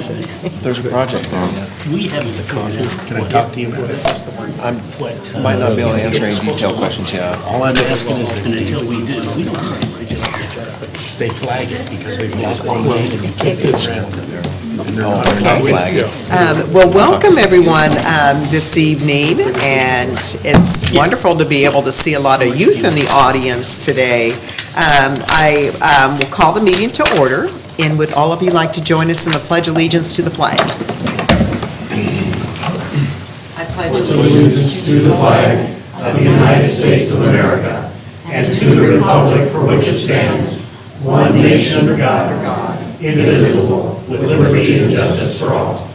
There's a project there, yeah. We have the coffee. Can I talk to you about it? I might not be able to answer any detailed questions yet. All I'm asking is, and until we do, we don't have any regular setup. They flag it because they block the lane and you can't get around it. Oh, they're not flagging. Well, welcome everyone this evening, and it's wonderful to be able to see a lot of youth in the audience today. I will call the meeting to order, and would all of you like to join us in the Pledge Allegiance to the flag? I pledge allegiance to the flag of the United States of America and to the republic for which it stands, one nation under God, indivisible, with liberty and justice for all.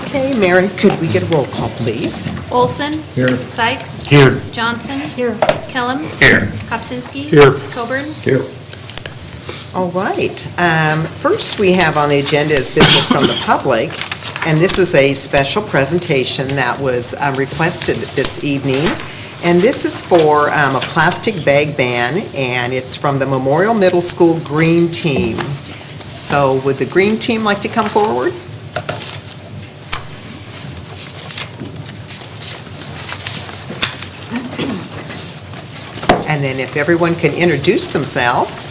Okay, Mary, could we get a roll call, please? Olson. Here. Sykes. Here. Johnson. Here. Kellum. Here. Kopsinski. Here. Coburn. Here. All right. First we have on the agenda is business from the public, and this is a special presentation that was requested this evening. And this is for a plastic bag ban, and it's from the Memorial Middle School Green Team. So would the Green Team like to come forward? And then if everyone can introduce themselves.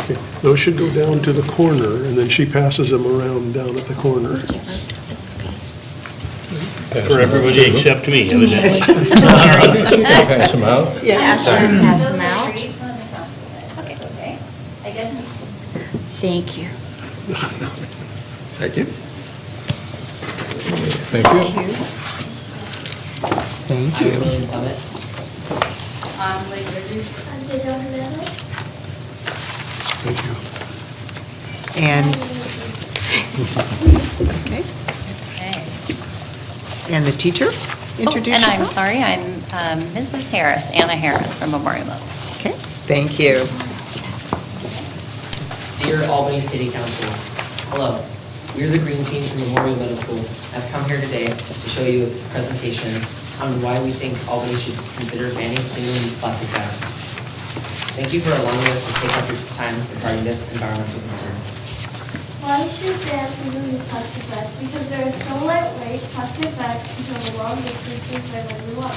Okay, those should go down to the corner, and then she passes them around down at the corner. For everybody except me, evidently. Pass them out. Yeah, sure. Pass them out. Okay. I guess. Thank you. Thank you. Thank you. Thank you. Thank you. And, okay, Okay. and the teacher, introduce And I'm yourself. sorry, I'm Mrs. Harris, Anna Harris from Memorial Middle. Okay, thank you. Dear Albany City Council, hello. We are the Green Team from Memorial Middle School. I've come here today to show you a presentation on why we think Albany should consider banning single-use plastic bags. Thank you for allowing us to take up your time regarding this environmental concern. Why should ban single-use plastic bags? Because they are so lightweight, plastic bags can travel long distances wherever we want.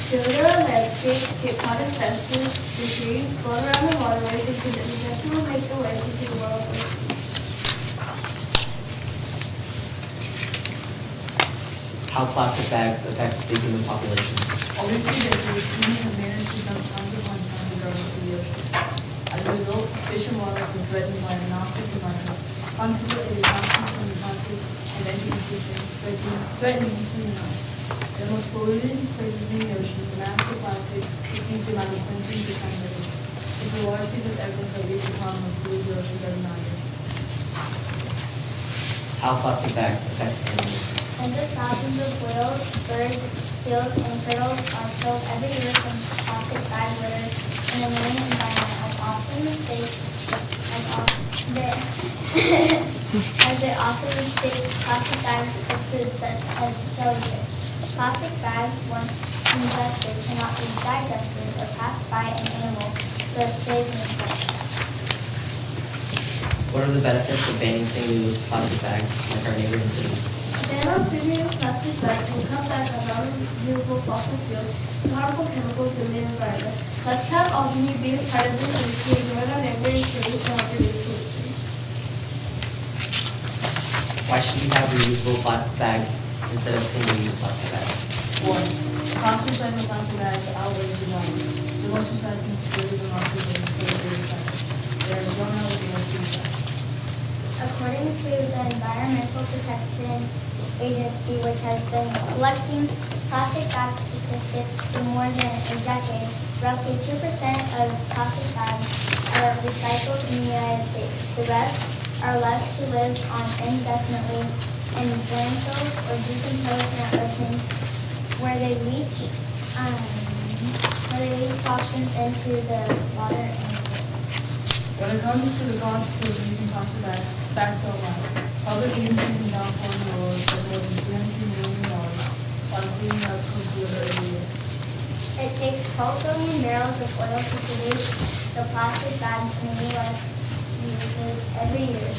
They litter our landscapes, get caught in fences, in trees, float around the waterways, and could eventually make their way into the world. How plastic bags affects the human population. Over 3 decades, humans have managed to dump tons of unfounded garbage into the ocean. As a result, fish and wildlife are threatened by an monoxide environment, consequently toxic from the plastic and vegetation, threatening human life. The most polluted places in the ocean, the massive plastic exceeds the amount of 23% of it. It's a large piece of evidence that leads to the problem of polluted the ocean every night. How plastic bags affect animals. Tens of thousands of whales, birds, seals, and turtles are killed every year from plastic bag litter in the marine environment as they often mistake plastic bags for food such as jellyfish. Plastic bags, once ingested, cannot be digested or passed by an animal, so it stays in the blood. What are the benefits of banning single-use plastic bags like our neighboring cities? Ban on single-use plastic bags will cut back on non-renewable fossil fuels and harmful chemicals in the environment. Let's have Albany be a part of this industry and join our neighboring cities to help reduce pollution. Why should we have reusable plastic bags instead of single-use plastic bags? 1. Cost recycling plastic bags outweighs the value. So most recycling facilities are not people instead of recycling. There is one out of the most recycling. According to the Environmental Protection Agency, which has been collecting plastic bag statistics for more than a decade, roughly 2% of plastic bags are recycled in the United States. The rest are left to live on indefinitely in landfills or decompose in our oceans, where they leach toxins into the water and When it comes to the cost of using plastic bags don't lie. Public agencies in California will spend more than $300 million on cleaning up coastal litter every year. It takes 12 billion barrels of oil to produce the plastic bags in the U.S. use. services every year.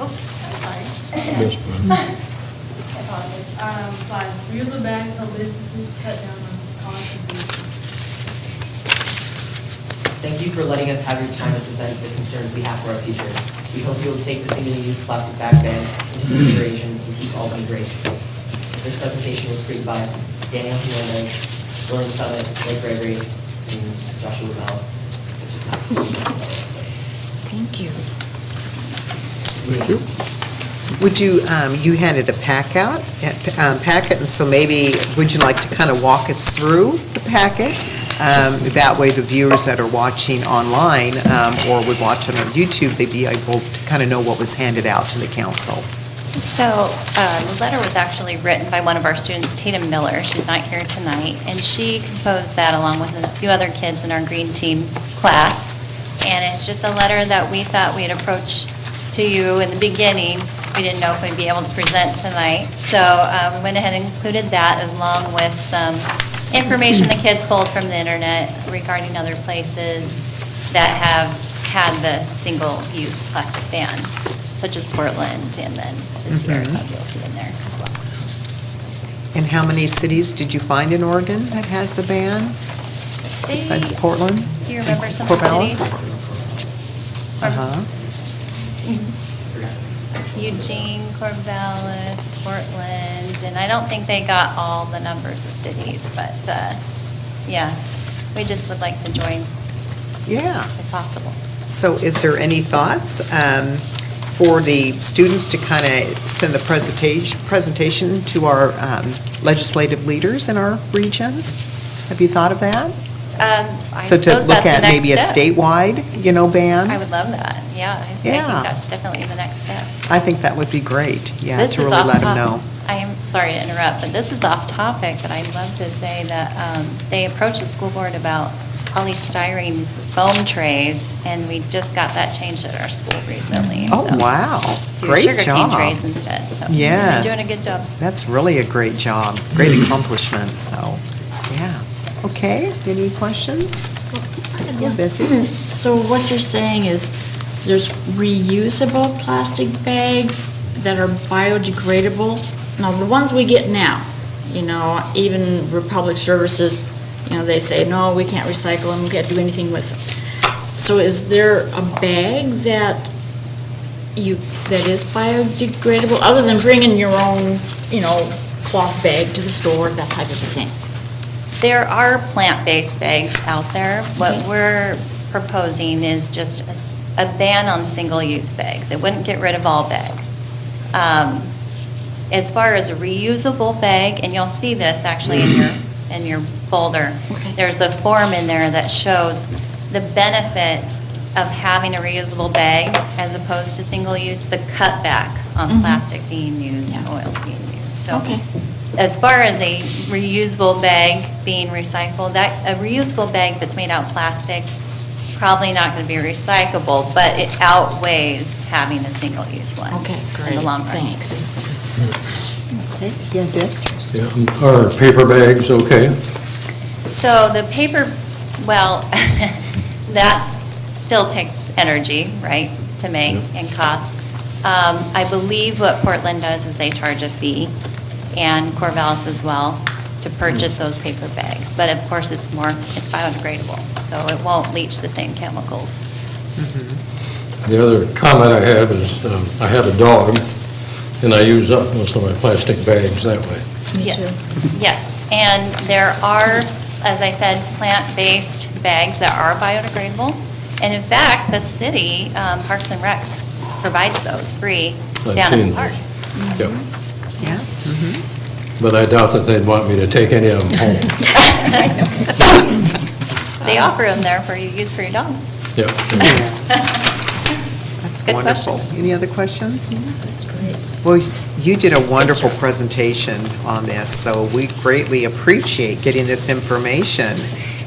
Oh, sorry. Yes, ma'am. I apologize. 5, reusable bags help businesses cut down on costs of food. Thank you for letting us have your time to present the concerns we have for our future. We hope you will take the single-use plastic bag ban into consideration and keep Albany great. This presentation was created by Daniel Hernandez, William Summit, Blake Gregory, and Joshua Bell. Thank you. Thank you. Would you, you handed a packet, and so maybe, would you like to kind of walk us through the packet? That way, the viewers that are watching online or would watch it on YouTube, they'd be able to kind of know what was handed out to the council. So the letter was actually written by one of our students, Tatum Miller. She's not here tonight, and she composed that along with a few other kids in our green team class. And it's just a letter that we thought we'd approach to you in the beginning. We didn't know if we'd be able to present tonight. So we went ahead and included that along with some information the kids pulled from the internet regarding other places that have had the single-use plastic ban, such as Portland, and then the Sierra Club you'll see in there as well. And how many cities did you find in Oregon that has the ban, besides Portland? Do you remember some Corvallis? cities? Uh-huh. Eugene, Corvallis, Portland, and I don't think they got all the numbers of cities, but yeah, we just would like to join Yeah. if possible. So is there any thoughts for the students to kind of send the presentation to our legislative leaders in our region? Have you thought of that? I So to suppose look that's the at maybe a next step. statewide, ban? I would love that, yeah. I think Yeah. that's definitely the next step. I think that would be great, yeah, This to is really off let them top- know. I am sorry to interrupt, but this is off topic, but I'd love to say that they approached the school board about polystyrene foam trays, and we just got that changed at our school recently. Oh, so wow, do great sugar cane job. trays instead, so Yes. they're doing a good job. That's really a great job, great accomplishment, so, yeah. Okay, any questions? Yeah, Bessie? So what you're saying is there's reusable plastic bags that are biodegradable? Now, the ones we get now, even Republic Services, they say, no, we can't recycle them, we can't do anything with them. So is there a bag that is biodegradable, other than bringing your own, cloth bag to the store, that type of a thing? There are plant-based bags out there. What we're proposing is just a ban on single-use bags. It wouldn't get rid of all bags. As far as a reusable bag, and you'll see this actually in your folder, there's a form in there that shows the benefit of having a reusable bag as opposed to single-use, the cutback on plastic being used and oil being used. So as far as a reusable bag being recycled, a reusable bag that's made out of plastic, probably not going to be recyclable, but it outweighs having a single-use one in the long run. Thanks. Okay, yeah, Dick? Yeah, are paper bags okay? So the paper, well, that still takes energy, right, to make and cost. I believe what Portland does is they charge a fee, and Corvallis as well, to purchase those paper bags. But of course, it's biodegradable, so it won't leach the same chemicals. The other comment I have is, I had a dog, and I use up most of my plastic bags that way. Me Yes. too. Yes, and there are, as I said, plant-based bags that are biodegradable. And in fact, the city, Parks and Recs, provides those free I've down in seen the park. those. Yep. Yes. But I doubt that they'd want me to take any of them home. They offer them there for you to use for your dog. Yep. That's Good wonderful. question. Any other questions? That's great. Well, you did a wonderful presentation on this, so we greatly appreciate getting this information.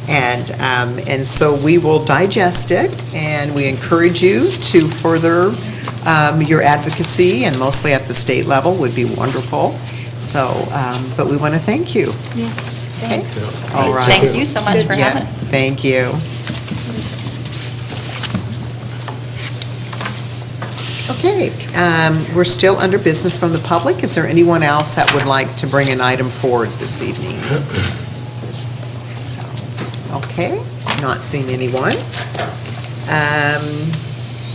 And so we will digest it, and we encourage you to further your advocacy, and mostly at the state level would be wonderful. So, but we want to thank you. Yes, thanks. All right. Thank you so much for Yeah, having us. thank you. Okay, we're still under business from the public. Is there anyone else that would like to bring an item forward this evening? Okay, not seeing anyone.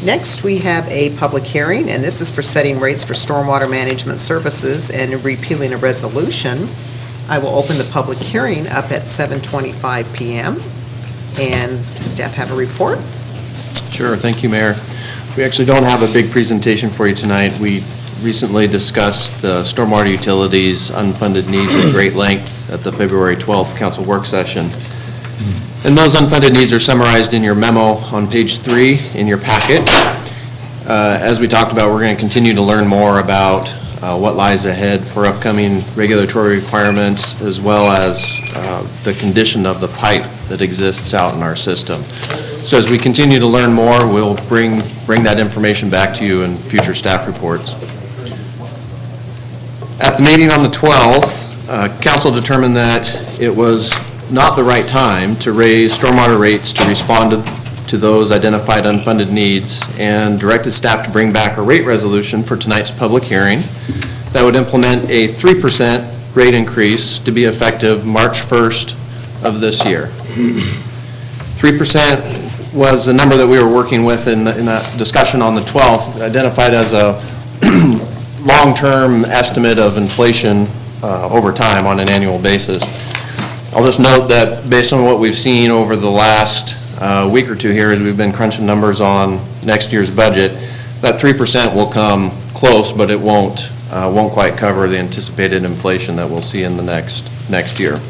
Next, we have a public hearing, and this is for setting rates for stormwater management services and repealing a resolution. I will open the public hearing up at 7:25 PM. And does staff have a report? Sure, thank you, Mayor. We actually don't have a big presentation for you tonight. We recently discussed the stormwater utilities unfunded needs at great length at the February 12th council work session. And those unfunded needs are summarized in your memo on page 3 in your packet. As we talked about, we're going to continue to learn more about what lies ahead for upcoming regulatory requirements, as well as the condition of the pipe that exists out in our system. So as we continue to learn more, we'll bring that information back to you in future staff reports. At the meeting on the 12th, council determined that it was not the right time to raise stormwater rates to respond to those identified unfunded needs, and directed staff to bring back a rate resolution for tonight's public hearing that would implement a 3% rate increase to be effective March 1st of this year. 3% was the number that we were working with in that discussion on the 12th, identified as a long-term estimate of inflation over time on an annual basis. I'll just note that based on what we've seen over the last week or two here, as we've been crunching numbers on next year's budget, that 3% will come close, but it won't quite cover the anticipated inflation that we'll see in the next year.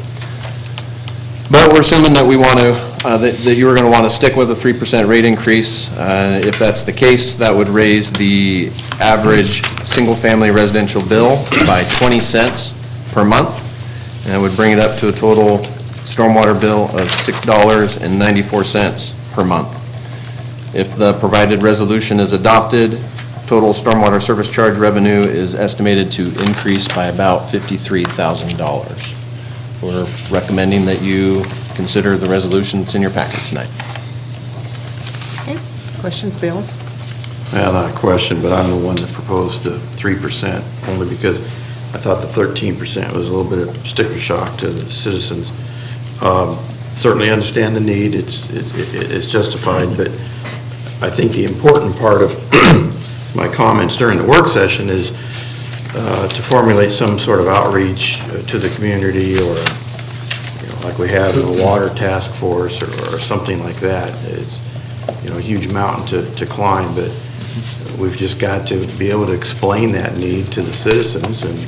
But we're assuming that we want to, that you are going to want to stick with a 3% rate increase. If that's the case, that would raise the average single-family residential bill by 20 cents per month, and it would bring it up to a total stormwater bill of $6.94 per month. If the provided resolution is adopted, total stormwater service charge revenue is estimated to increase by about $53,000. We're recommending that you consider the resolution that's in your packet tonight. Okay, questions, Bill? Well, not a question, but I'm the one that proposed the 3%, only because I thought the 13% was a little bit of sticker shock to the citizens. Certainly understand the need, it's justified, but I think the important part of my comments during the work session is to formulate some sort of outreach to the community, or like we have in the water task force or something like that. It's a huge mountain to climb, but we've just got to be able to explain that need to the citizens and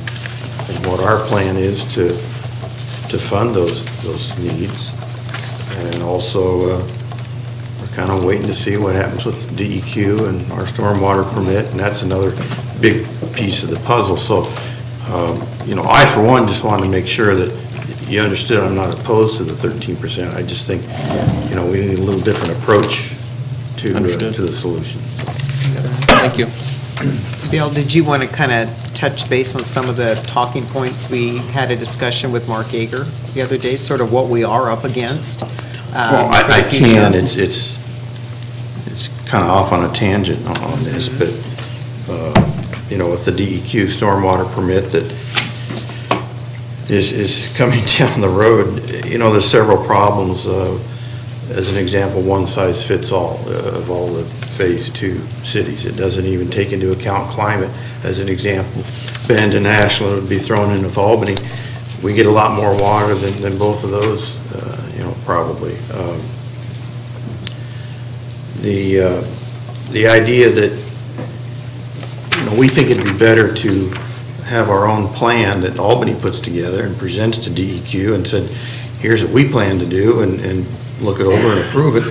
what our plan is to fund those needs. And also we're kind of waiting to see what happens with DEQ and our stormwater permit, and that's another big piece of the puzzle. So I for one just wanted to make sure that you understood I'm not opposed to the 13%. I just think we need a little different approach to the solution. Thank you. Bill, did you want to kind of touch base on some of the talking points? We had a discussion with Mark Yeager the other day, sort of what we are up against. Well, I can. It's kind of off on a tangent on this, but with the DEQ stormwater permit that is coming down the road, there's several problems. As an example, one size fits all of all the Phase 2 cities. It doesn't even take into account climate. As an example, Bend and Ashland would be thrown in with Albany. We get a lot more water than both of those, probably. The idea that, we think it'd be better to have our own plan that Albany puts together and presents to DEQ and said, here's what we plan to do, and look it over and approve it.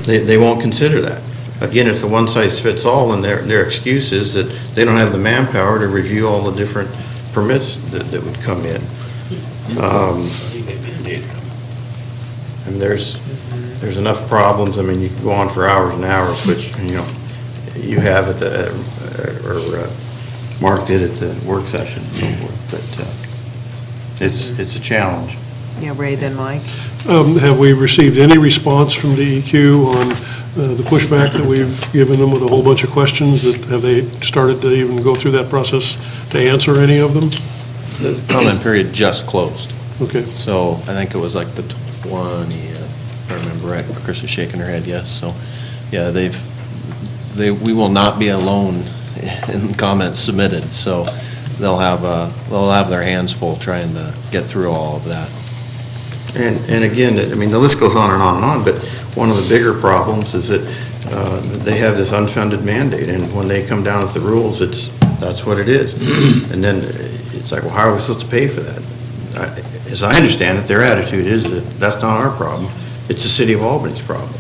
They won't consider that. Again, it's a one-size-fits-all, and their excuse is that they don't have the manpower to review all the different permits that would come in. And there's enough problems. I mean, you can go on for hours and hours, which you have at or Mark did at the work session and so forth. But it's a challenge. Yeah, Ray, then Mike. Have we received any response from DEQ on the pushback that we've given them with a whole bunch of questions? Have they started to even go through that process to answer any of them? The comment period just closed. Okay. So I think it was like the 20th, if I remember right. Chris is shaking her head, yes. So, yeah, we will not be alone in comments submitted. So they'll have their hands full trying to get through all of that. And again, I mean, the list goes on and on and on, but one of the bigger problems is that they have this unfunded mandate, and when they come down with the rules, that's what it is. And then it's like, well, how are we supposed to pay for that? As I understand it, their attitude is that that's not our problem, it's the city of Albany's problem.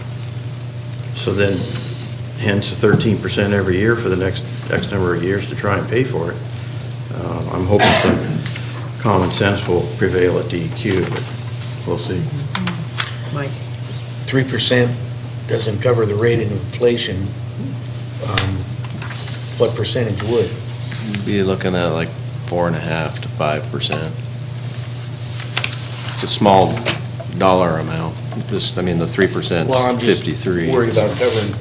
So then, hence the 13% every year for the next X number of years to try and pay for it. I'm hoping some common sense will prevail at DEQ, but we'll see. Mike? 3% doesn't cover the rate of inflation. What percentage would? You'd be looking at like 4.5% to 5%. It's a small dollar amount. Just, I mean, the 3% Well, I'm is just 53. worried about covering,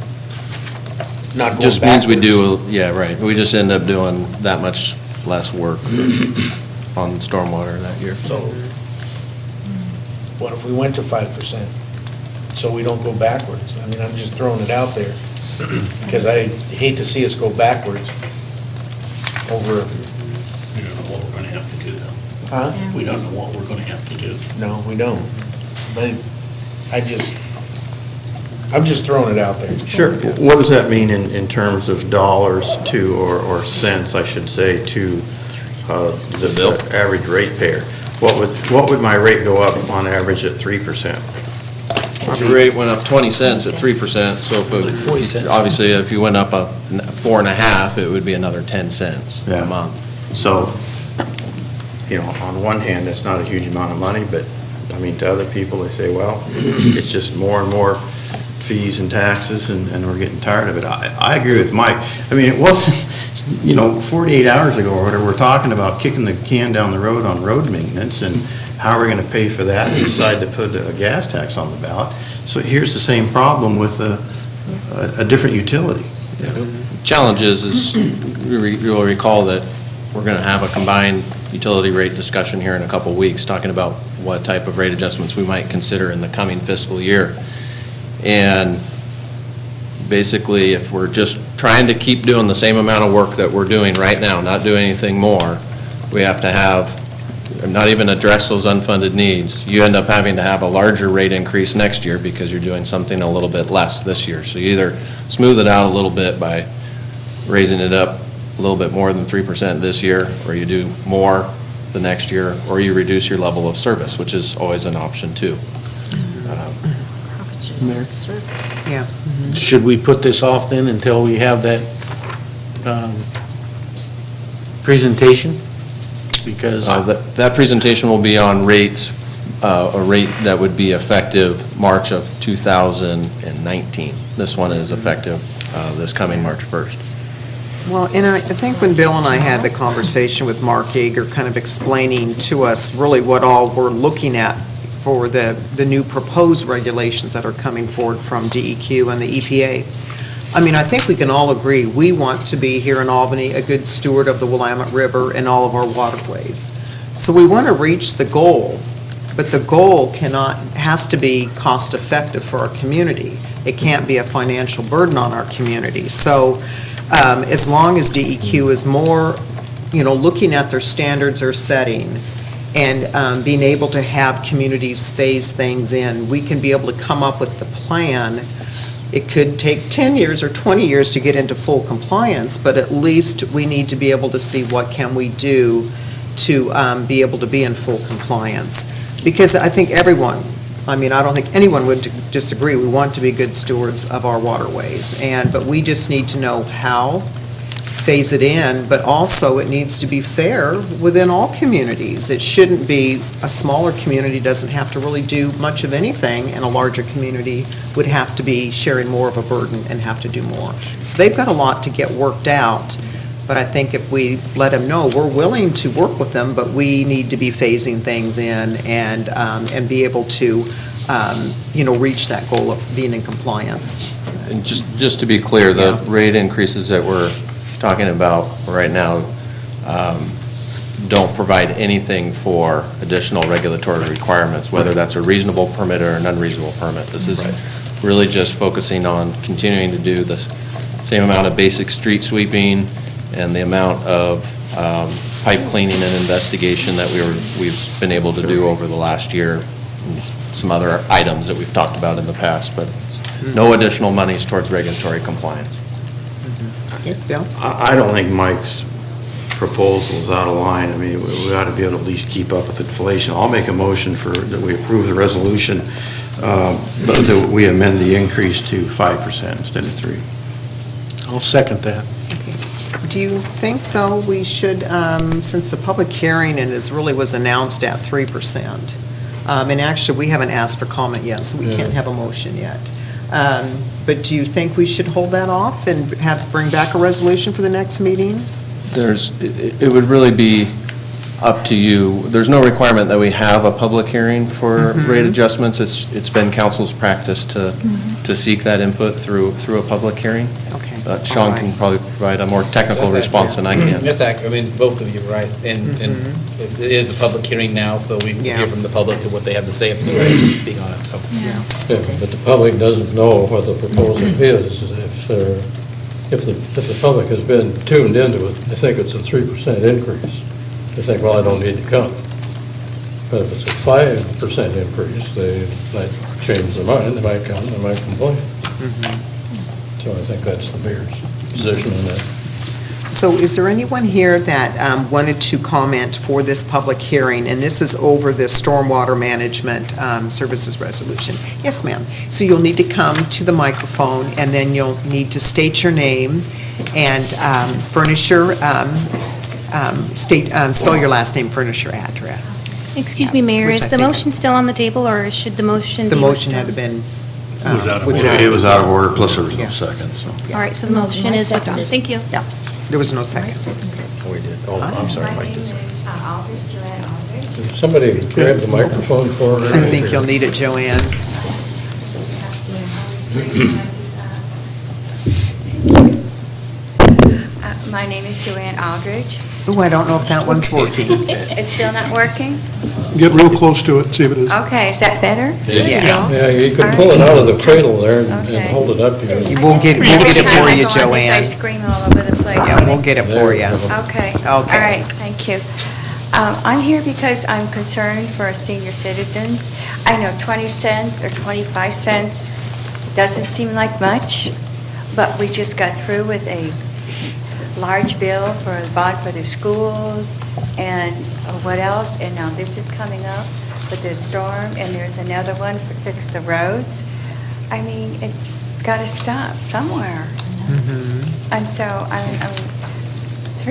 not going Just means we backwards. do, yeah, right. We just end up doing that much less work on stormwater that year. So, what if we went to 5%? So we don't go backwards? I mean, I'm just throwing it out there, because I hate to see us go backwards over, We don't know what we're gonna have to do, though. huh? We don't know what we're gonna have to do. No, we don't. But I'm just throwing it out there. Sure. What does that mean in terms of dollars to, or cents, I should say, to the average ratepayer? What would my rate go up on average at 3%? The rate went up 20 cents at 3%, so if it, obviously, if you went up 4.5, it would be another 10 cents Yeah. a month. So, you know, on one hand, that's not a huge amount of money, but, I mean, to other people, they say, well, it's just more and more fees and taxes, and we're getting tired of it. I agree with Mike. I mean, it wasn't, 48 hours ago or whatever, we're talking about kicking the can down the road on road maintenance, and how are we going to pay for that, and decide to put a gas tax on the ballot. So here's the same problem with a different utility. Challenge is you'll recall that we're going to have a combined utility rate discussion here in a couple weeks, talking about what type of rate adjustments we might consider in the coming fiscal year. And basically, if we're just trying to keep doing the same amount of work that we're doing right now, not do anything more, we have to have, not even address those unfunded needs. You end up having to have a larger rate increase next year because you're doing something a little bit less this year. So you either smooth it out a little bit by raising it up a little bit more than 3% this year, or you do more the next year, or you reduce your level of service, which is always an option too. Yeah. Should we put this off then until we have that presentation? Because That presentation will be on rates, a rate that would be effective March of 2019. This one is effective this coming March 1st. Well, and I think when Bill and I had the conversation with Mark Yeager, kind of explaining to us really what all we're looking at for the new proposed regulations that are coming forward from DEQ and the EPA. I mean, I think we can all agree, we want to be here in Albany a good steward of the Willamette River and all of our waterways. So we want to reach the goal, but the goal has to be cost-effective for our community. It can't be a financial burden on our community. So as long as DEQ is more, looking at their standards they're setting, and being able to have communities phase things in, we can be able to come up with the plan. It could take 10 years or 20 years to get into full compliance, but at least we need to be able to see what can we do to be able to be in full compliance. Because I think I don't think anyone would disagree, we want to be good stewards of our waterways, but we just need to know how, phase it in, but also it needs to be fair within all communities. It shouldn't be a smaller community doesn't have to really do much of anything, and a larger community would have to be sharing more of a burden and have to do more. So they've got a lot to get worked out, but I think if we let them know, we're willing to work with them, but we need to be phasing things in and be able to, reach that goal of being in compliance. And just to be clear, the rate increases that we're talking about right now don't provide anything for additional regulatory requirements, whether that's a reasonable permit or an unreasonable permit. This is really just focusing on continuing to do the same amount of basic street sweeping and the amount of pipe cleaning and investigation that we've been able to do over the last year, and some other items that we've talked about in the past, but it's no additional monies towards regulatory compliance. Yes, Bill? I don't think Mike's proposal is out of line. I mean, we ought to be able to at least keep up with inflation. I'll make a motion that we approve the resolution, but that we amend the increase to 5% instead of 3%. I'll second that. Do you think, though, we should, since the public hearing and it really was announced at 3%, and actually, we haven't asked for comment yet, so we can't have a motion yet. But do you think we should hold that off and bring back a resolution for the next meeting? It would really be up to you. There's no requirement that we have a public hearing for rate adjustments. It's been council's practice to seek that input through a public hearing. Okay. Sean can probably provide a more technical response than I can. That's accurate. I mean, both of you, right? And it is a public hearing now, so we can hear from the public and what they have to say if they're ready to speak on it, so. Yeah. But the public doesn't know what the proposal is. If the public has been tuned into it, they think it's a 3% increase. They think, well, I don't need to come. But if it's a 5% increase, they might change their mind, they might come, they might complain. So I think that's the mayor's position on that. So is there anyone here that wanted to comment for this public hearing? And this is over the stormwater management services resolution. Yes, ma'am. So you'll need to come to the microphone, and then you'll need to state your name and furnish your, spell your last name, furnish your address. Excuse me, Mayor, Which is I the think- motion still on the table, or should the motion be The motion withdrawn? had been It was out of withdrawn. It was out of order, plus there was no second, so. All right, so the motion is withdrawn. Thank you. Yeah, there was no second. We did. Oh, I'm sorry, Mike did. Did somebody grab the microphone for her? I think you'll need it, Joanne. My name is Joanne Aldridge. So I don't know if that one's working. It's still not working? Get real close to it, see if it is. Okay, is that better? Yeah, you can pull it out of the cradle there and hold it up here. We'll get it for you, I Joanne. scream all over the place. Yeah, we'll get it for you. Okay. Okay. All right, thank you. I'm here because I'm concerned for our senior citizens. I know 20 cents or 25 cents doesn't seem like much, but we just got through with a large bill for a bond for the schools and what else, and now this is coming up with the storm, and there's another one to fix the roads. I mean, it's got to stop somewhere. And so, I mean,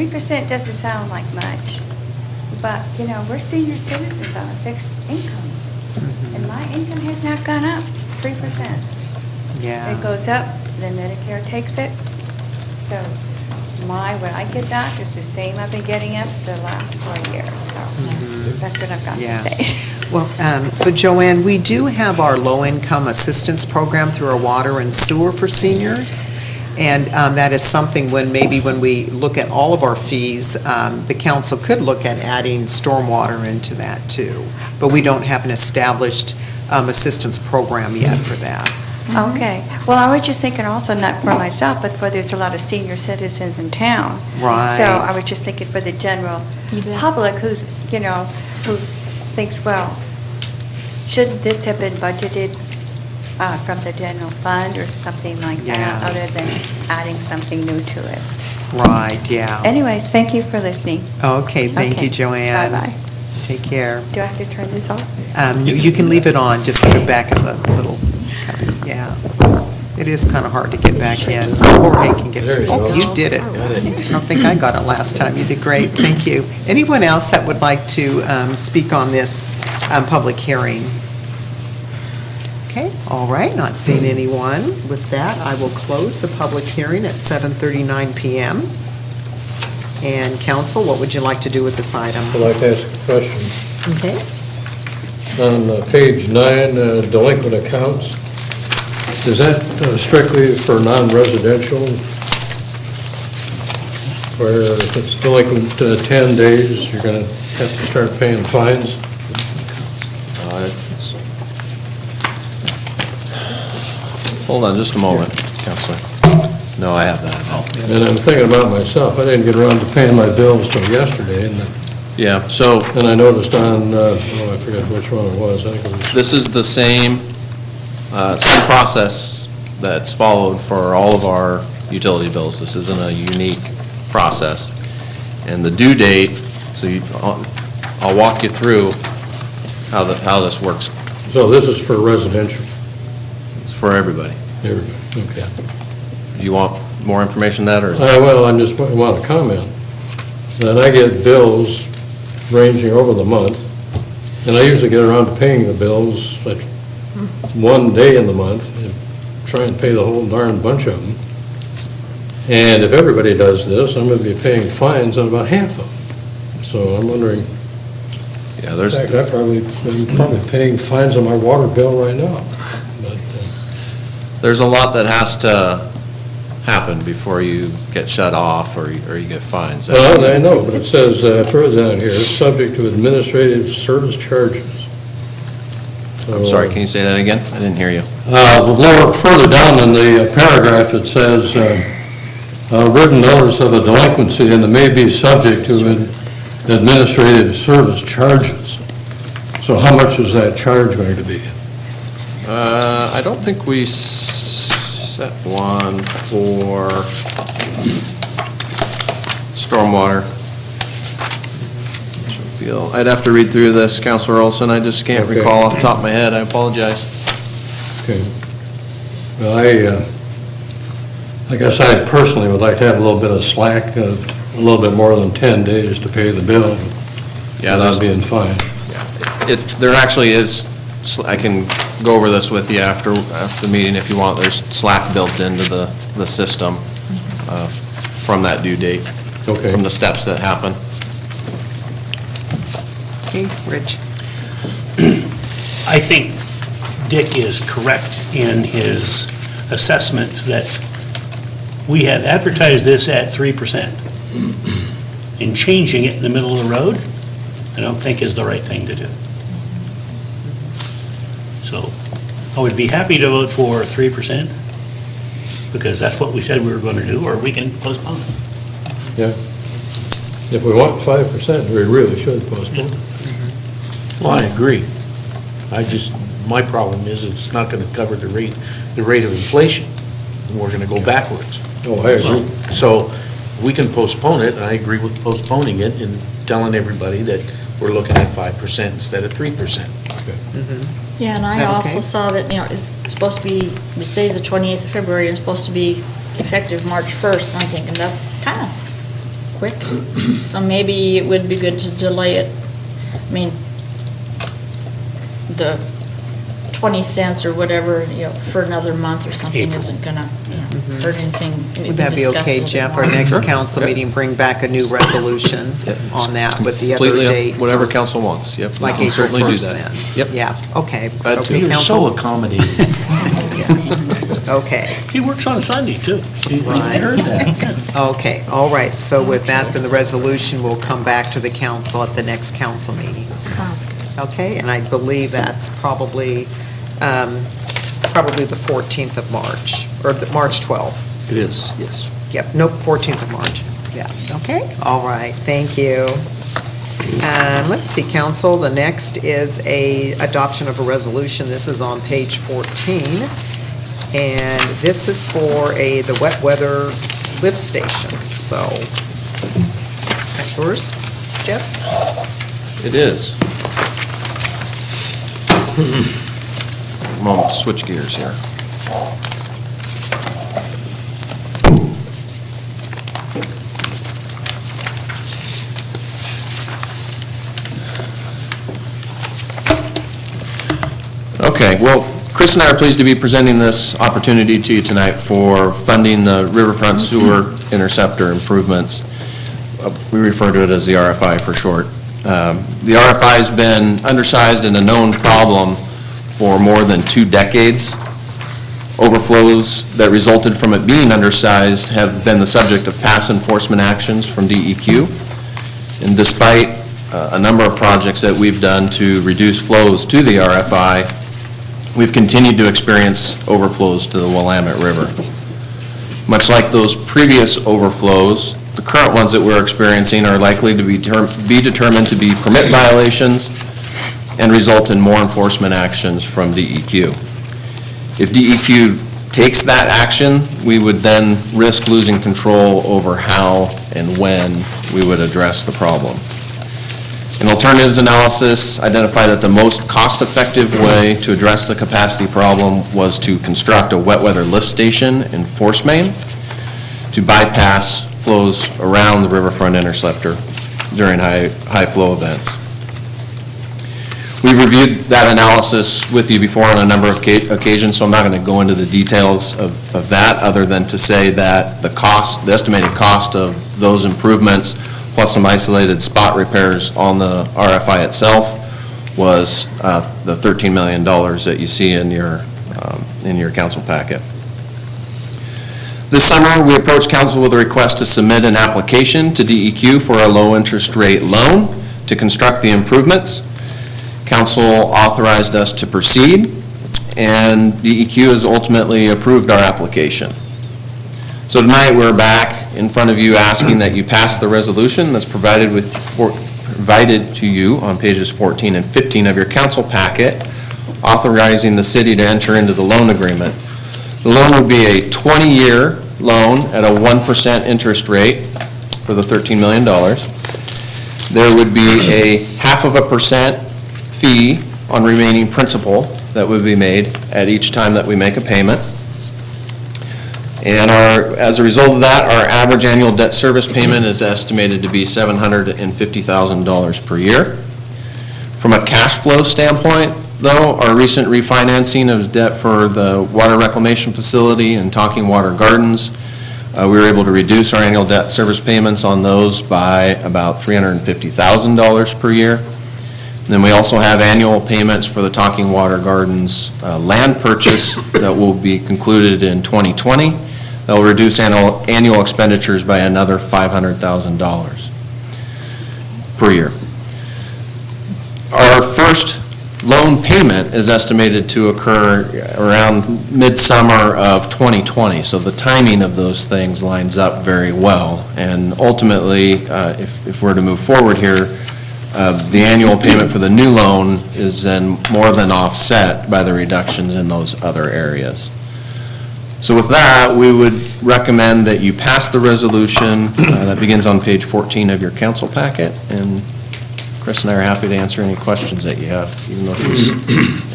3% doesn't sound like much, but, you know, we're senior citizens on a fixed income, and my income has not gone up 3%. Yeah. It goes up, then Medicare takes it, so what I get back is the same I've been getting up the last 4 years, so that's what I've got Yeah. to say. Well, so Joanne, we do have our low-income assistance program through our water and sewer for seniors, and that is something when we look at all of our fees, the council could look at adding stormwater into that too, but we don't have an established assistance program yet for that. Okay. Well, I was just thinking also, not for myself, but for there's a lot of senior citizens in town. Right. So I was just thinking for the general public who's, you know, who thinks, well, shouldn't this have been budgeted from the general fund or something like that, Yeah. other than adding something new to it? Right, yeah. Anyways, thank you for listening. Okay, thank you, Okay. Joanne. Bye-bye. Take care. Do I have to turn this off? You can leave it on, just put it back in the little, yeah. It is kind of hard to get back in. Jorge can get There it. you Oh, go. you did it. I don't think I got it last time. You did great. Thank you. Anyone else that would like to speak on this public hearing? Okay, all right, not seeing anyone. With that, I will close the public hearing at 7:39 PM. And council, what would you like to do with this item? I'd like to ask a question. Okay. On page 9, delinquent accounts, Is that strictly for non-residential? Where if it's delinquent 10 days, you're going to have to start paying fines? Hold on just a moment, Counselor. No, I have that. And I'm thinking about myself, I didn't get around to paying my bills till yesterday, and Yeah, so and I noticed on, I forget which one it was, I think it was, this is the same process that's followed for all of our utility bills. This isn't a unique process. And the due date, so I'll walk you through how this works. so this is for residential, It's for everybody. everybody, okay. You want more information on that, or? Well, I just want to comment that I get bills ranging over the month, and I usually get around to paying the bills like one day in the month, and try and pay the whole darn bunch of them. And if everybody does this, I'm going to be paying fines on about half of them. So I'm wondering, Yeah, in fact, I'm probably paying fines on my water bill right now. But, there's a lot that has to happen before you get shut off or you get fines. Well, I know, but it says further down here, subject to administrative service charges. I'm sorry, can you say that again? I didn't hear you. Further down in the paragraph, it says, written notice of a delinquency and it may be subject to administrative service charges. So how much is that charge going to be? I don't think we set one for stormwater. I'd have to read through this, Counselor Olson. I just can't recall off the top of my head. I apologize. Okay. Well, I guess I personally would like to have a little bit of slack, a little bit more than 10 days to pay the bill. Yeah, that's being fine. There actually is, I can go over this with you after the meeting if you want. There's slack built into the system from that due date, from the steps that happen. Okay, Rich. I think Dick is correct in his assessment that we have advertised this at 3%. And changing it in the middle of the road, I don't think is the right thing to do. So I would be happy to vote for 3%, because that's what we said we were going to do, or we can postpone it. Yeah. If we want 5%, we really should postpone it. Well, I agree. My problem is it's not going to cover the rate of inflation, and we're going to go backwards. Oh, I agree. So we can postpone it, and I agree with postponing it and telling everybody that we're looking at 5% instead of 3%. Yeah, and I also saw that, it's supposed to be, today's the 28th of February, and it's supposed to be effective March 1st, and I'm thinking that's kind of quick. So maybe it would be good to delay it. I mean, the 20 cents or whatever, for another month or something isn't gonna hurt anything. Would that be okay, Jeff? Our next council meeting, bring back a new resolution on that with the other date? Whatever council wants, yep. Like we can April certainly do 1st that. then? Yep. Yeah, okay. Glad to. Okay, You're council? so accommodating. Okay. He works on Sunday, too. I Right. heard that. Okay, all right. So with that, then the resolution will come back to the council at the next council meeting. Sounds good. Okay, and I believe that's probably the 14th of March, or March 12th. It is, yes. Yep, nope, 14th of March. Yeah, okay, all right, thank you. Let's see, council, the next is a adoption of a resolution. This is on page 14, and this is for the wet weather lift station. So, is that yours, Jeff? It is. Moment to switch gears here. Okay, well, Chris and I are pleased to be presenting this opportunity to you tonight for funding the riverfront sewer interceptor improvements. We refer to it as the RFI for short. The RFI has been undersized and a known problem for more than 2 decades. Overflows that resulted from it being undersized have been the subject of past enforcement actions from DEQ. And despite a number of projects that we've done to reduce flows to the RFI, we've continued to experience overflows to the Willamette River. Much like those previous overflows, the current ones that we're experiencing are likely to be determined to be permit violations and result in more enforcement actions from DEQ. If DEQ takes that action, we would then risk losing control over how and when we would address the problem. An alternatives analysis identified that the most cost-effective way to address the capacity problem was to construct a wet weather lift station in force main to bypass flows around the riverfront interceptor during high flow events. We've reviewed that analysis with you before on a number of occasions, so I'm not going to go into the details of that, other than to say that the estimated cost of those improvements, plus some isolated spot repairs on the RFI itself, was the $13 million that you see in your council packet. This summer, we approached council with a request to submit an application to DEQ for a low interest rate loan to construct the improvements. Council authorized us to proceed, and DEQ has ultimately approved our application. So tonight, we're back in front of you asking that you pass the resolution that's provided to you on pages 14 and 15 of your council packet, authorizing the city to enter into the loan agreement. The loan would be a 20-year loan at a 1% interest rate for the $13 million. There would be a 0.5% fee on remaining principal that would be made at each time that we make a payment. And as a result of that, our average annual debt service payment is estimated to be $750,000 per year. From a cash flow standpoint, though, our recent refinancing of debt for the water reclamation facility and Talking Water Gardens, we were able to reduce our annual debt service payments on those by about $350,000 per year. And then we also have annual payments for the Talking Water Gardens land purchase that will be concluded in 2020. That will reduce annual expenditures by another $500,000 per year. Our first loan payment is estimated to occur around midsummer of 2020, so the timing of those things lines up very well. And ultimately, if we're to move forward here, the annual payment for the new loan is then more than offset by the reductions in those other areas. So with that, we would recommend that you pass the resolution that begins on page 14 of your council packet, and Chris and I are happy to answer any questions that you have, even though she's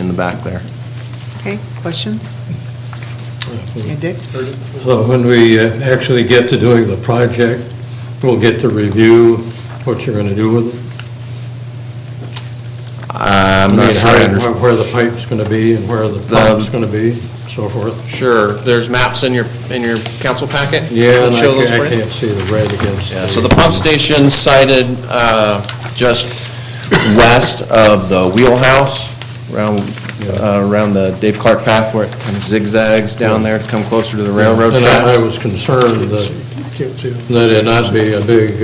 in the back there. Okay, questions? Yeah, Dick? So when we actually get to doing the project, we'll get to review what you're going to do with it? I'm not sure I understand. Where the pipe's going to be and where the pump's going to be, so forth. Sure. There's maps in your council packet? Yeah, and I can't see the red against. Yeah, so the pump station's sited just west of the wheelhouse, around the Dave Clark path where it kind of zigzags down there to come closer to the railroad tracks. And I was concerned that it not be a big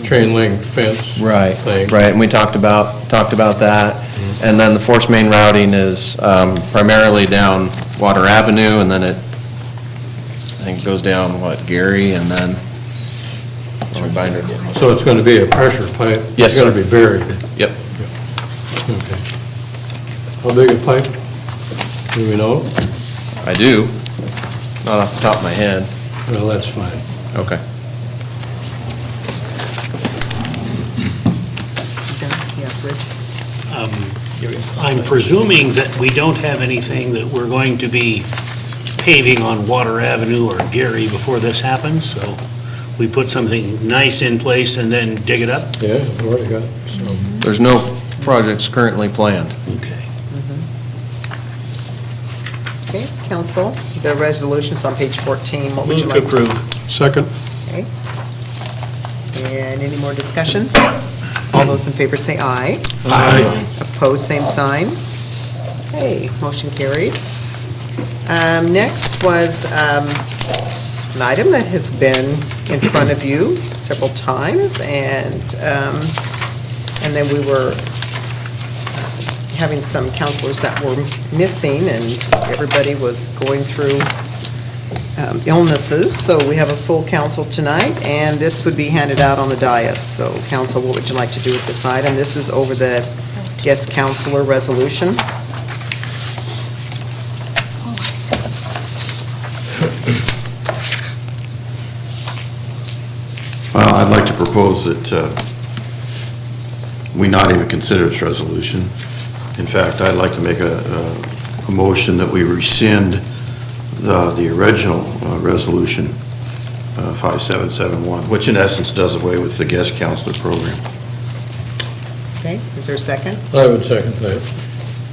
chain link fence thing. Right, and we talked about that. Mm-hmm. And then the force main routing is primarily down Water Avenue, and then I think it goes down, Gary, and then, so it's going to be a pressure pipe? Yes, it's going to be buried? Yep. Okay. How big a pipe? Do we know? I do, not off the top of my head. Well, that's fine. Okay. I'm presuming that we don't have anything that we're going to be paving on Water Avenue or Gary before this happens, so we put something nice in place and then dig it up? Yeah, we've already got some. There's no projects currently planned. Okay. Okay, council, the resolution's on page 14. What would you Move like? to approve. Second. Okay. And any more discussion? All those in favor say aye. Aye. Opposed, same sign. Okay, motion carried. Next was an item that has been in front of you several times, and then we were having some counselors that were missing, and everybody was going through illnesses, so we have a full council tonight, and this would be handed out on the dais. So, council, what would you like to do with this item? This is over the guest counselor resolution. Well, I'd like to propose that we not even consider this resolution. In fact, I'd like to make a motion that we rescind the original resolution, 5771, which in essence does away with the guest counselor program. Okay, is there a second? I would second that.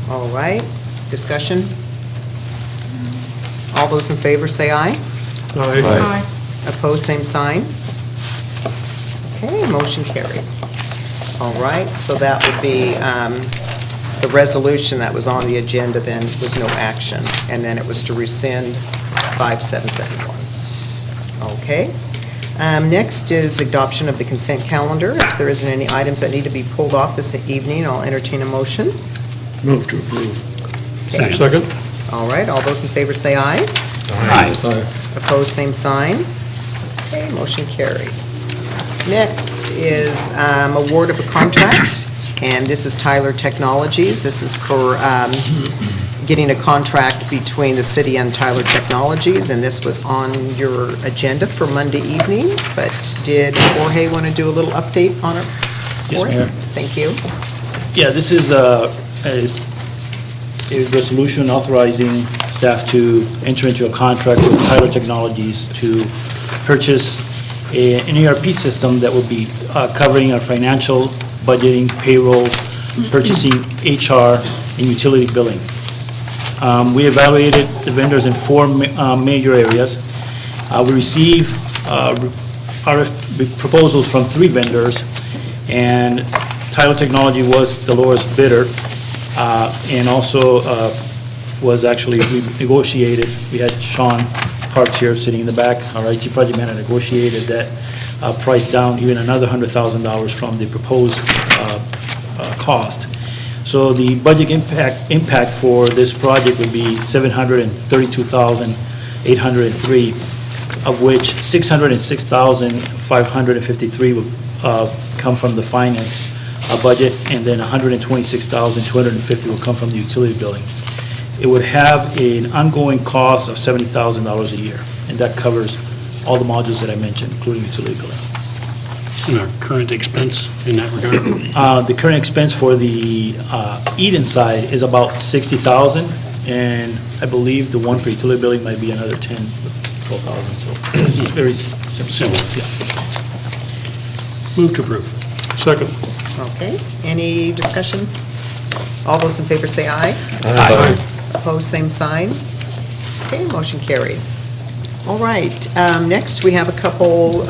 All right, discussion? All those in favor say aye. Aye. Opposed, same sign. Okay, motion carried. All right, so that would be the resolution that was on the agenda then was no action, and then it was to rescind 5771. Okay. Next is adoption of the consent calendar. If there isn't any items that need to be pulled off this evening, I'll entertain a motion. Move to approve. Okay. Second? All right, all those in favor say aye. Aye. Opposed, same sign. Okay, motion carried. Next is award of a contract, and this is Tyler Technologies. This is for getting a contract between the city and Tyler Technologies, and this was on your agenda for Monday evening, but did Jorge want to do a little update on it for us? Yes, Mayor. Thank you. Yeah, this is a resolution authorizing staff to enter into a contract with Tyler Technologies to purchase an ERP system that will be covering our financial, budgeting, payroll, purchasing, HR, and utility billing. We evaluated the vendors in four major areas. We received proposals from 3 vendors, and Tyler Technology was the lowest bidder, and also was actually, we negotiated, we had Sean Parks here sitting in the back, our IT project manager, negotiated that price down even another $100,000 from the proposed cost. So the budget impact for this project would be $732,803, of which $606,553 would come from the finance budget, and then $126,250 will come from the utility billing. It would have an ongoing cost of $70,000 a year, and that covers all the modules that I mentioned, including utility billing. And our current expense in that regard? The current expense for the Eden side is about $60,000, and I believe the one for utility billing might be another $10,000, $12,000, so it's very similar. Yeah. Move to approve. Second. Okay, any discussion? All those in favor say aye. Aye. Opposed, same sign. Okay, motion carried. All right, next we have a couple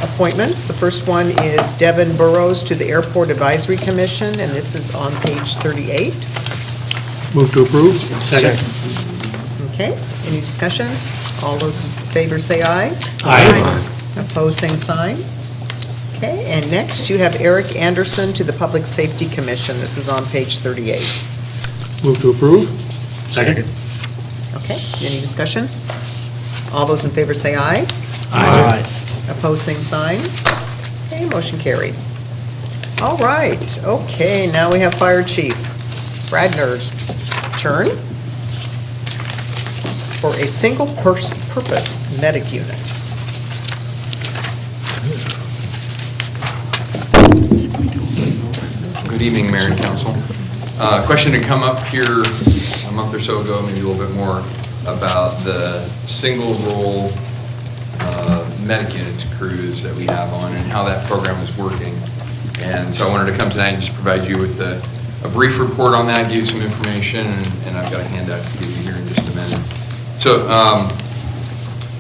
appointments. The first one is Devin Burrows to the Airport Advisory Commission, and this is on page 38. Move to approve. Second. Okay, any discussion? All those in favor say aye. Aye. Opposed, same sign. Okay, and next you have Eric Anderson to the Public Safety Commission. This is on page 38. Move to approve. Second. Okay, any discussion? All those in favor say aye. Aye. Opposed, same sign. Okay, motion carried. All right, okay, now we have Fire Chief Bradner's turn. It's for a single-purpose medic unit. Good evening, Mayor and Council. Question had come up here a month or so ago, maybe a little bit more, about the single-role medic unit crews that we have on and how that program is working. And so I wanted to come tonight and just provide you with a brief report on that, give you some information, and I've got a handout to give you here in just a minute. So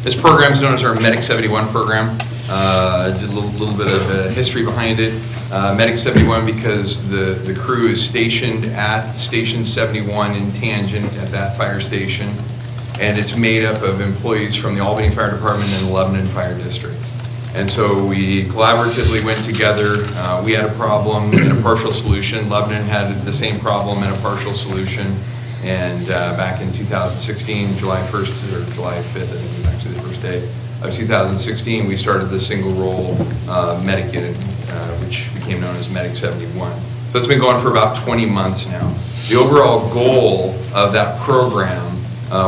this program is known as our Medic 71 program. Did a little bit of history behind it. Medic 71 because the crew is stationed at Station 71 in Tangent at that fire station. and it's made up of employees from the Albany Fire Department and the Lebanon Fire District. And so we collaboratively went together. We had a problem and a partial solution. Lebanon had the same problem and a partial solution. And back in 2016, July 1st or July 5th, I think was actually the first day of 2016, we started the single role medic unit, which became known as Medic 71. So it's been going for about 20 months now. The overall goal of that program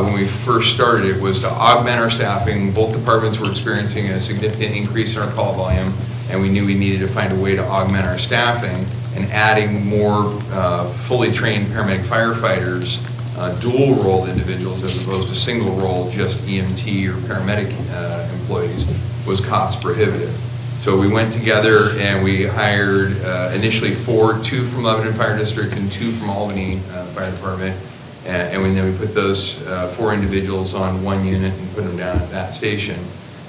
when we first started it was to augment our staffing. Both departments were experiencing a significant increase in our call volume, and we knew we needed to find a way to augment our staffing, and adding more fully trained paramedic firefighters, dual role individuals as opposed to single role, just EMT or paramedic employees, was cost prohibitive. So we went together and we hired initially two from Lebanon Fire District and 2 from Albany Fire Department. And then we put those 4 individuals on one unit and put them down at that station.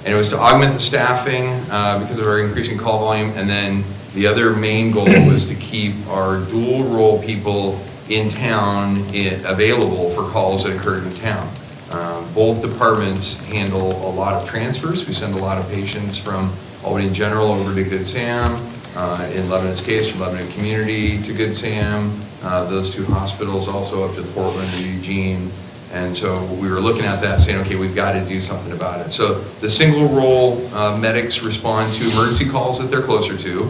And it was to augment the staffing because of our increasing call volume. And then the other main goal was to keep our dual role people in town available for calls that occurred in town. Both departments handle a lot of transfers. We send a lot of patients from Albany General over to Good Sam. In Lebanon's case, from Lebanon Community to Good Sam. Those 2 hospitals also up to Portland and Eugene. And so we were looking at that saying, okay, we've got to do something about it. So the single role medics respond to emergency calls that they're closer to.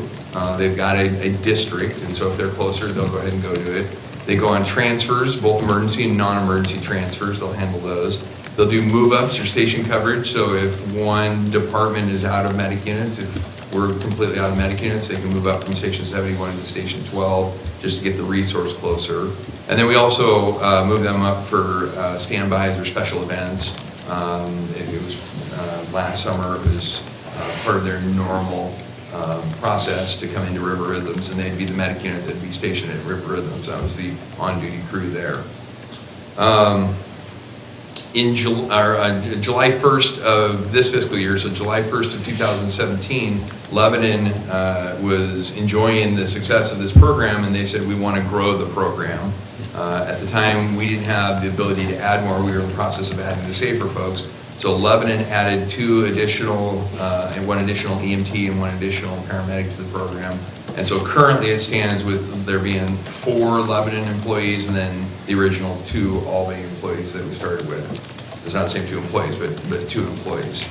They've got a district, and so if they're closer, they'll go ahead and go to it. They go on transfers, both emergency and non-emergency transfers. They'll handle those. They'll do move-ups or station coverage. So if one department is out of medic units, if we're completely out of medic units, they can move up from Station 71 to Station 12 just to get the resource closer. And then we also move them up for standbys or special events. It was last summer, it was part of their normal process to come into River Rhythms, and they'd be the medic unit that'd be stationed at River Rhythms. That was the on-duty crew there. In July 1st of this fiscal year, so July 1st of 2017, Lebanon was enjoying the success of this program, and they said, we want to grow the program. At the time, we didn't have the ability to add more. We were in the process of adding the SAFER folks. So Lebanon added 2 additional, and 1 additional EMT and 1 additional paramedic to the program. And so currently it stands with there being 4 Lebanon employees and then the original 2 Albany employees that we started with. It's not the same 2 employees, but 2 employees.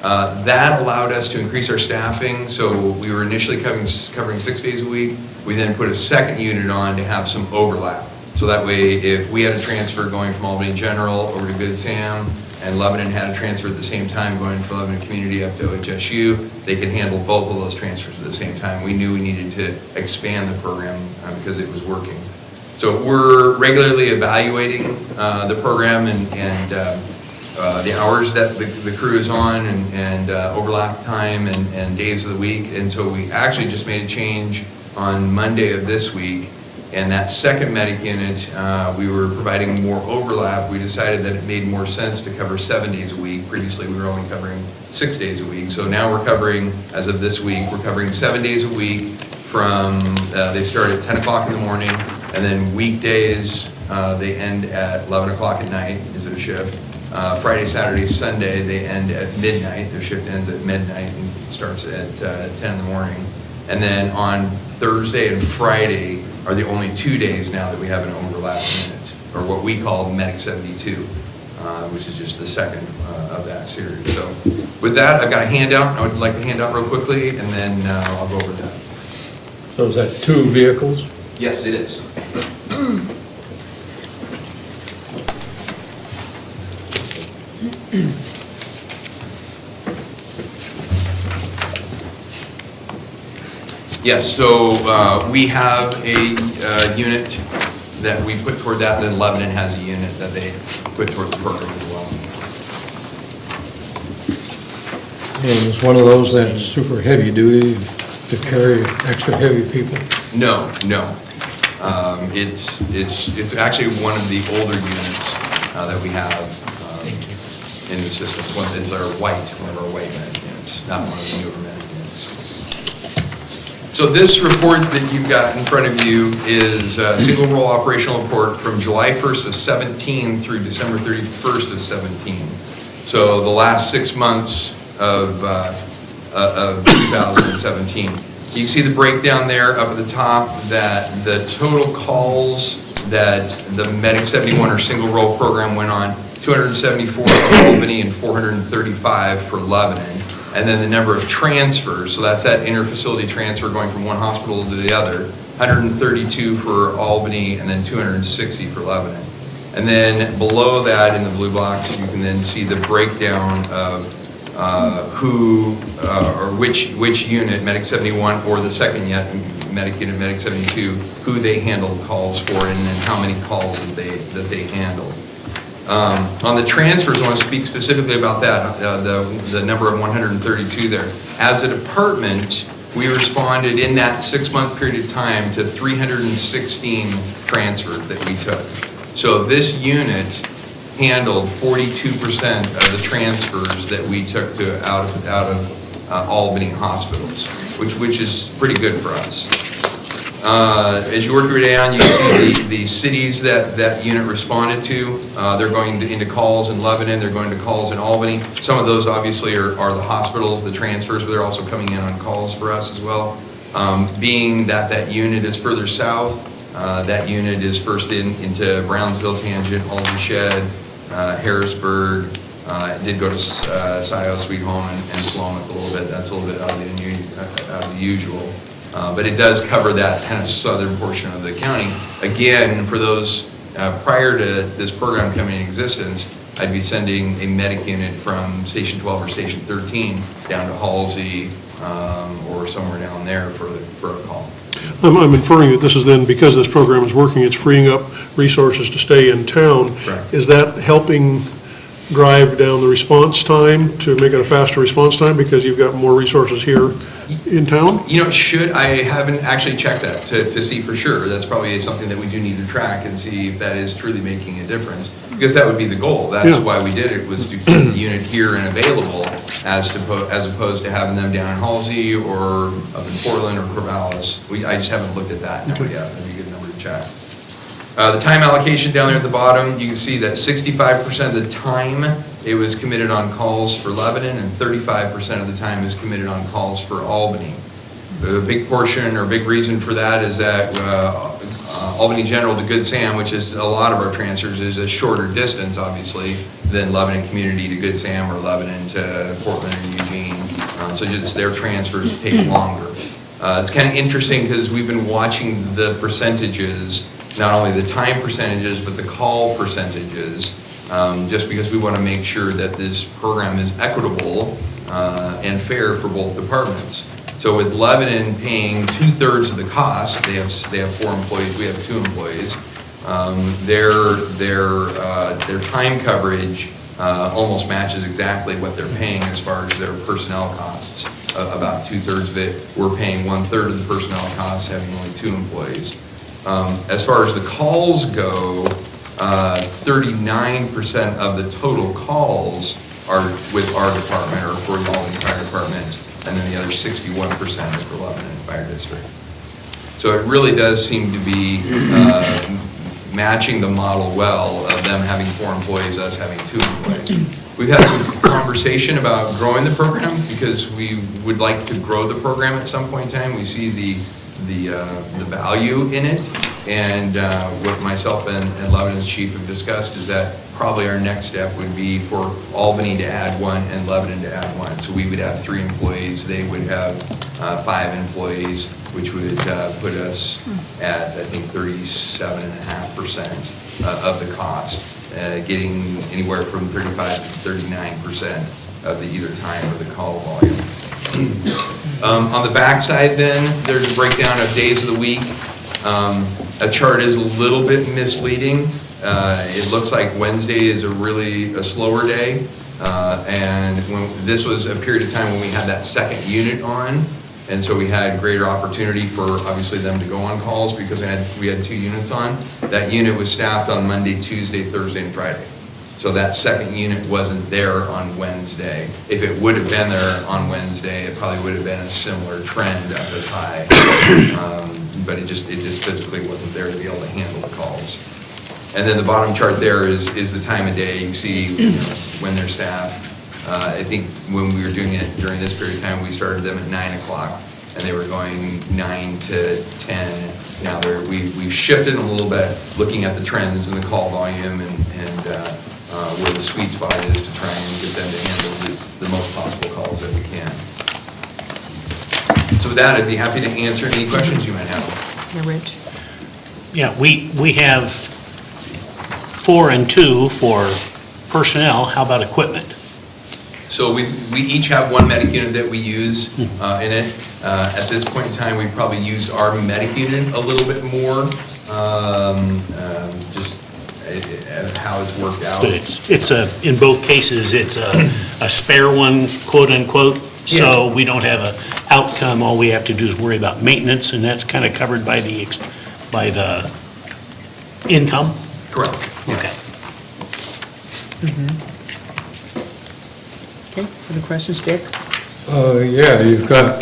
That allowed us to increase our staffing. So we were initially covering 6 days a week. We then put a second unit on to have some overlap. So that way, if we had a transfer going from Albany General over to Good Sam, and Lebanon had a transfer at the same time going from Lebanon Community up to OHSU, they could handle both of those transfers at the same time. We knew we needed to expand the program because it was working. So we're regularly evaluating the program and the hours that the crew is on and overlap time and days of the week. And so we actually just made a change on Monday of this week. And that second medic unit, we were providing more overlap. We decided that it made more sense to cover 7 days a week. Previously, we were only covering 6 days a week. So now we're covering, as of this week, we're covering 7 days a week from, they start at 10 o'clock in the morning, and then weekdays, they end at 11 o'clock at night, is their shift. Friday, Saturday, Sunday, they end at midnight. Their shift ends at midnight and starts at 10 in the morning. And then on Thursday and Friday are the only 2 days now that we have an overlap unit, or what we call Medic 72, which is just the second of that series. So with that, I've got a handout. I would like to hand out real quickly, and then I'll go over that. So is that 2 vehicles? Yes, it is. Yes, so we have a unit that we put toward that, and then Lebanon has a unit that they put toward the program as well. And is one of those that's super heavy duty to carry extra heavy people? No. It's actually one of the older units that we have in the system. It's one of our white medic units, not one of the newer medic units. So this report that you've got in front of you is a single role operational report from July 1st of 17 through December 31st of 17. So the last 6 months of 2017. You can see the breakdown there up at the top that the total calls that the Medic 71 or single role program went on, 274 for Albany and 435 for Lebanon. And then the number of transfers, so that's that interfacility transfer going from one hospital to the other, 132 for Albany and then 260 for Lebanon. And then below that in the blue box, you can then see the breakdown of who or which unit, Medic 71 or the second yet, Medic unit, Medic 72, who they handled calls for and then how many calls that they handled. On the transfers, I want to speak specifically about that, the number of 132 there. As a department, we responded in that 6-month period of time to 316 transfers that we took. So this unit handled 42% of the transfers that we took out of Albany hospitals, which is pretty good for us. As you work your way down, you see the cities that unit responded to. They're going into calls in Lebanon, they're going to calls in Albany. Some of those obviously are the hospitals, the transfers, but they're also coming in on calls for us as well. Being that unit is further south, that unit is first into Brownsville, Tangent, Aldershot, Harrisburg. It did go to Scioto, Sweet Home, and Sloan a little bit. That's a little bit out of the usual. But it does cover that kind of southern portion of the county. Again, for those prior to this program coming in existence, I'd be sending a medic unit from Station 12 or Station 13 down to Halsey or somewhere down there for a call. I'm inferring that this is then, because this program is working, it's freeing up resources to stay in town. Correct. Is that helping drive down the response time to make it a faster response time because you've got more resources here in town? You know, I haven't actually checked that to see for sure. That's probably something that we do need to track and see if that is truly making a difference, because that would be the goal. That's why we did it, was to keep the unit here and available as opposed to having them down in Halsey or up in Portland or Corvallis. I just haven't looked at that number yet. That'd be a good number to check. The time allocation down there at the bottom, you can see that 65% of the time it was committed on calls for Lebanon and 35% of the time is committed on calls for Albany. The big portion or big reason for that is that Albany General to Good Sam, which is a lot of our transfers, is a shorter distance, obviously, than Lebanon Community to Good Sam or Lebanon to Portland or Eugene. So just their transfers take longer. It's kind of interesting because we've been watching the percentages, not only the time percentages, but the call percentages, just because we want to make sure that this program is equitable and fair for both departments. So with Lebanon paying 2/3 of the cost, they have 4 employees, we have 2 employees. Their time coverage almost matches exactly what they're paying as far as their personnel costs. About 2/3 of it, we're paying 1/3 of the personnel costs, having only 2 employees. As far as the calls go, 39% of the total calls are with our department or for the Albany Fire Department, and then the other 61% is for Lebanon Fire District. So it really does seem to be matching the model well of them having 4 employees, us having 2 employees. We've had some conversation about growing the program because we would like to grow the program at some point in time. We see the value in it, and what myself and Lebanon's chief have discussed is that probably our next step would be for Albany to add 1 and Lebanon to add 1. So we would have 3 employees, they would have 5 employees, which would put us at, I think, 37.5% of the cost, getting anywhere from 35 to 39% of the either time or the call volume. On the back side then, there's a breakdown of days of the week. A chart is a little bit misleading. It looks like Wednesday is a slower day. And this was a period of time when we had that second unit on. And so we had greater opportunity for obviously them to go on calls because we had 2 units on. That unit was staffed on Monday, Tuesday, Thursday, and Friday. So that second unit wasn't there on Wednesday. If it would have been there on Wednesday, it probably would have been a similar trend up as high. But it just physically wasn't there to be able to handle the calls. And then the bottom chart there is the time of day. You see when they're staffed. I think when we were doing it during this period of time, we started them at 9 o'clock, and they were going 9 to 10. Now we've shifted them a little bit, looking at the trends and the call volume and where the sweet spot is to try and get them to handle the most possible calls that we can. So with that, I'd be happy to answer any questions you might have. Yeah, Rich? Yeah, we have 4 and 2 for personnel. How about equipment? So we each have one medic unit that we use in it. At this point in time, we've probably used our medic unit a little bit more, just how it's worked out. But it's in both cases, it's a spare one, quote unquote, so we don't have an outcome. All we have to do is worry about maintenance, and that's kind of covered by the income? Correct. Okay. Okay, other questions, Dick? Yeah, you've got,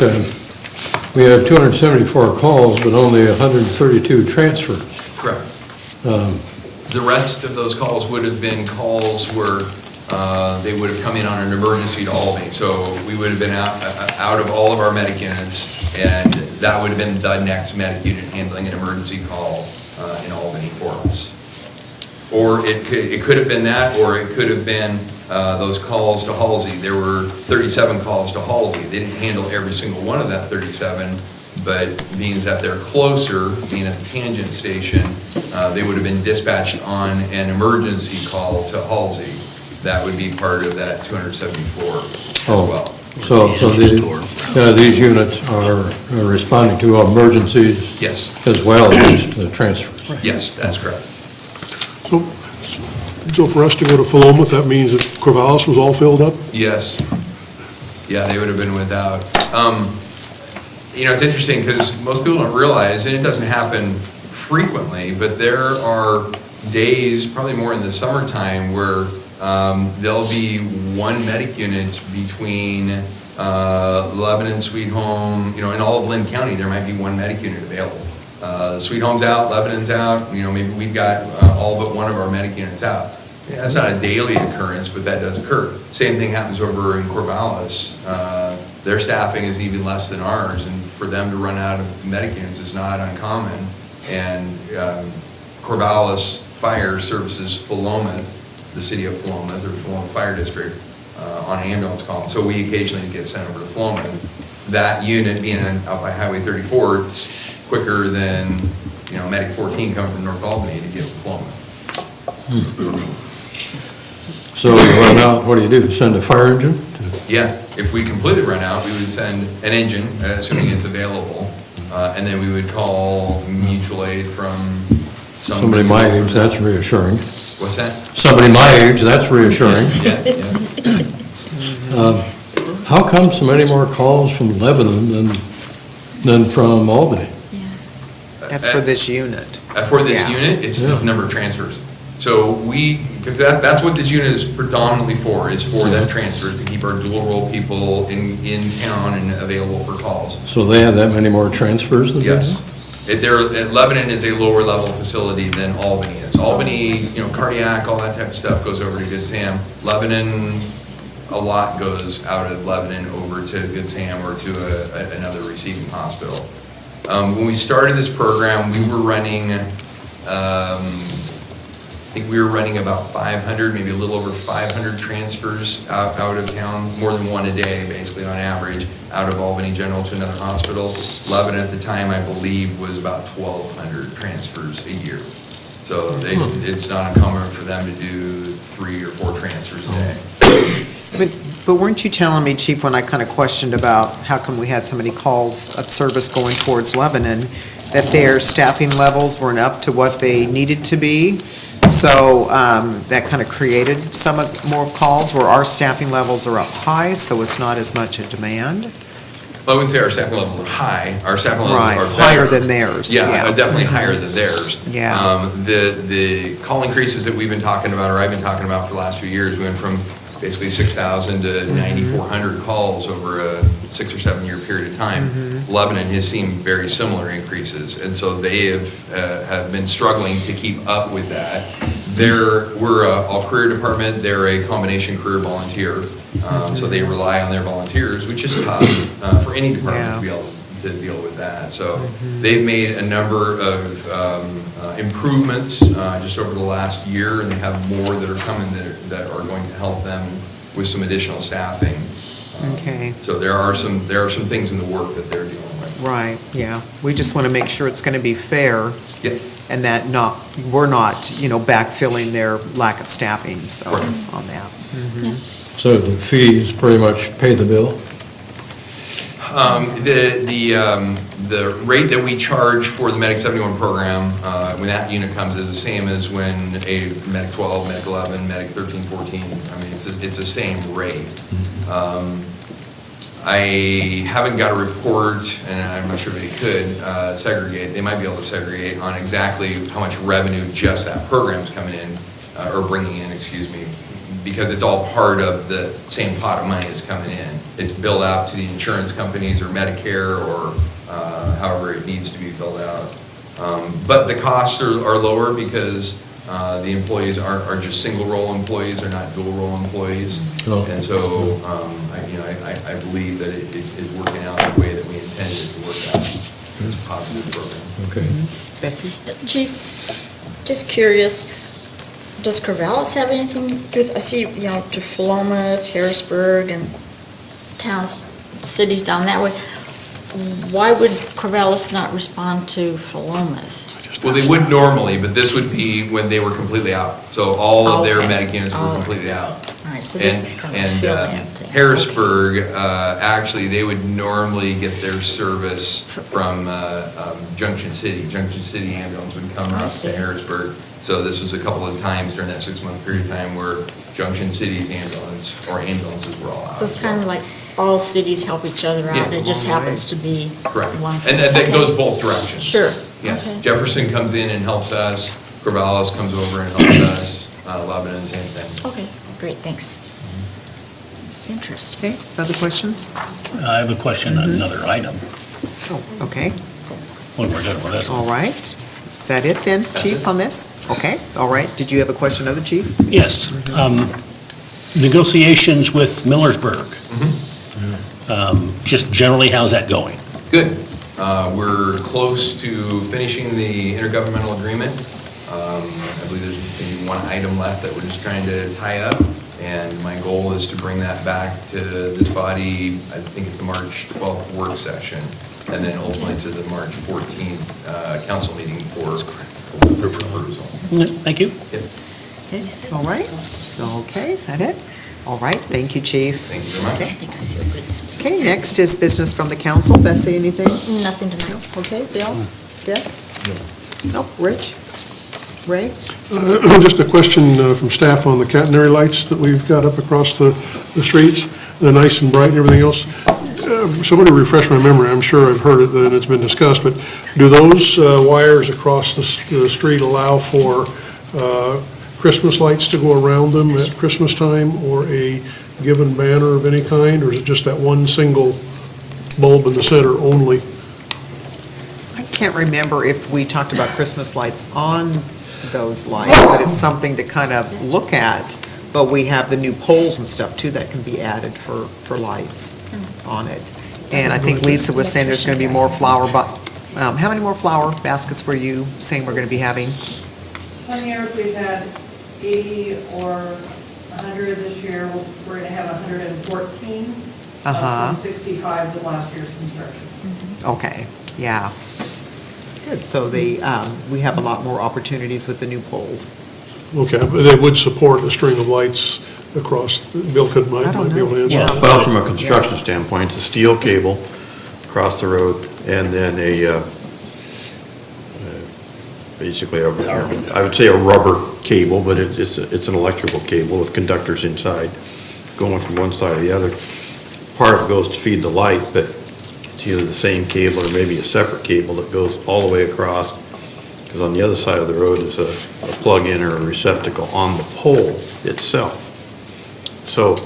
we have 274 calls, but only 132 transfers. Correct. The rest of those calls would have been calls where they would have come in on an emergency to Albany. So we would have been out of all of our medic units, and that would have been the next medic unit handling an emergency call in Albany for us. Or it could have been that, or it could have been those calls to Halsey. There were 37 calls to Halsey. They didn't handle every single one of that 37, but being that they're closer, being at the tangent station, they would have been dispatched on an emergency call to Halsey. That would be part of that 274 as well. So these units are responding to emergencies? Yes. As well as transfers? Yes, that's correct. So for us to go to Philomath, that means that Corvallis was all filled up? Yes. Yeah, they would have been without. It's interesting because most people don't realize, and it doesn't happen frequently, but there are days, probably more in the summertime, where there'll be one medic unit between Lebanon, Sweet Home, in all of Lynn County, there might be one medic unit available. Sweet Home's out, Lebanon's out, maybe we've got all but one of our medic units out. Yeah, that's not a daily occurrence, but that does occur. Same thing happens over in Corvallis. Their staffing is even less than ours, and for them to run out of medic units is not uncommon. And Corvallis Fire services Philomath, the city of Philomath, or Philomath Fire District, on ambulance call. So we occasionally get sent over to Philomath. That unit being out by Highway 34, it's quicker than, Medic 14 coming from North Albany to get to Philomath. So you run out, what do? Send a fire engine? Yeah, if we completely run out, we would send an engine, assuming it's available, and then we would call mutual aid from Somebody my age, that's reassuring. What's that? Somebody my age, that's reassuring. Yeah. How come so many more calls from Lebanon than from Albany? That's for this unit. For this unit, it's the number of transfers. So because that's what this unit is predominantly for, is for that transfer, to keep our dual role people in town and available for calls. So they have that many more transfers than Yes. Lebanon is a lower level facility than Albany is. Albany, cardiac, all that type of stuff goes over to Good Sam. Lebanon, a lot goes out of Lebanon over to Good Sam or to another receiving hospital. When we started this program, we were running, I think we were running about 500, maybe a little over 500 transfers out of town, more than one a day, basically on average, out of Albany General to another hospital. Lebanon at the time, I believe, was about 1,200 transfers a year. So it's not uncommon for them to do 3 or 4 transfers a day. But weren't you telling me, Chief, when I kind of questioned about how come we had so many calls of service going towards Lebanon, that their staffing levels weren't up to what they needed to be? So that kind of created more calls where our staffing levels are up high, so it's not as much a demand? I wouldn't say our staffing levels are high, our staffing levels Right, are better. higher than theirs, yeah. Definitely higher than theirs. Yeah. The call increases that we've been talking about, or I've been talking about for the last few years, went from basically 6,000 to 9,400 calls over a 6 or 7 year period of time. Lebanon has seen very similar increases, and so they have been struggling to keep up with that. We're a all-career department, they're a combination career volunteer, so they rely on their volunteers, which is tough for any department to be able to deal with that. So they've made a number of improvements just over the last year, and they have more that are coming that are going to help them with some additional staffing. Okay. So there are some things in the work that they're dealing with. Right, yeah. We just want to make sure it's going to be fair. Yeah. And that we're not, backfilling their lack of staffing, so, on that. So the fees pretty much pay the bill? The rate that we charge for the Medic 71 program, when that unit comes, is the same as when a Medic 12, Medic 11, Medic 13, 14, I mean, it's the same rate. I haven't got a report, and I'm not sure if they could segregate, they might be able to segregate on exactly how much revenue just that program's coming in, or bringing in, excuse me, because it's all part of the same pot of money that's coming in. It's billed out to the insurance companies or Medicare or however it needs to be filled out. But the costs are lower because the employees are just single role employees, they're not dual role employees. And so I believe that it is working out the way that we intended it to work out. It's a positive program. Okay. Betsy? Chief, just curious, does Corvallis have anything to do with, I see, to Philomath, Harrisburg, and towns, cities down that way. Why would Corvallis not respond to Philomath? Well, they would normally, but this would be when they were completely out. So all of their medic units were completely out. All right, so this is kind of a field campaign. Harrisburg, actually, they would normally get their service from Junction City. Junction City ambulance would come up to Harrisburg. So this was a couple of times during that 6-month period of time where Junction City's ambulances were all out. So it's kind of like all cities help each other out. Yes. It just happens to be Correct. one. And that goes both directions. Sure. Yeah. Okay. Jefferson comes in and helps us, Corvallis comes over and helps us, Lebanon, same thing. Okay, great, thanks. Interesting. Okay, other questions? I have a question on another item. Oh, okay. When we're done with this one. All right. Is that it then, Chief, on this? Okay, all right. Did you have a question of the Chief? Yes. Negotiations with Millersburg. Just generally, how's that going? Good. We're close to finishing the intergovernmental agreement. I believe there's maybe one item left that we're just trying to tie up, and my goal is to bring that back to this body, I think it's the March 12th work session, and then ultimately to the March 14th council meeting for approval. Thank you. Okay, all right. Okay, is that it? All right, thank you, Chief. Thank you very much. I think I feel good. Okay, next is business from the council. Bessie, anything? Nothing tonight. Okay, Bill? Deb? Nope. Rich? Ray? Just a question from staff on the catenary lights that we've got up across the streets. They're nice and bright and everything else. Somebody refresh my memory, I'm sure I've heard it and it's been discussed, but do those wires across the street allow for Christmas lights to go around them at Christmas time, or a given banner of any kind, or is it just that one single bulb in the center only? I can't remember if we talked about Christmas lights on those lights, but it's something to kind of look at. But we have the new poles and stuff too that can be added for lights on it. And I think Lisa was saying there's going to be more flower, but how many more flower baskets were you saying we're going to be having? Some years we've had 80 or 100 this year. We're going to have 114. From 65 to last year's construction. Okay, yeah. Good, so we have a lot more opportunities with the new poles. Okay, but they would support a string of lights across, Bill might be able to answer that. Well, from a construction standpoint, it's a steel cable across the road, and then basically I would say a rubber cable, but it's an electrical cable with conductors inside going from one side to the other. Part of it goes to feed the light, but it's either the same cable or maybe a separate cable that goes all the way across, because on the other side of the road is a plug-in or a receptacle on the pole itself. So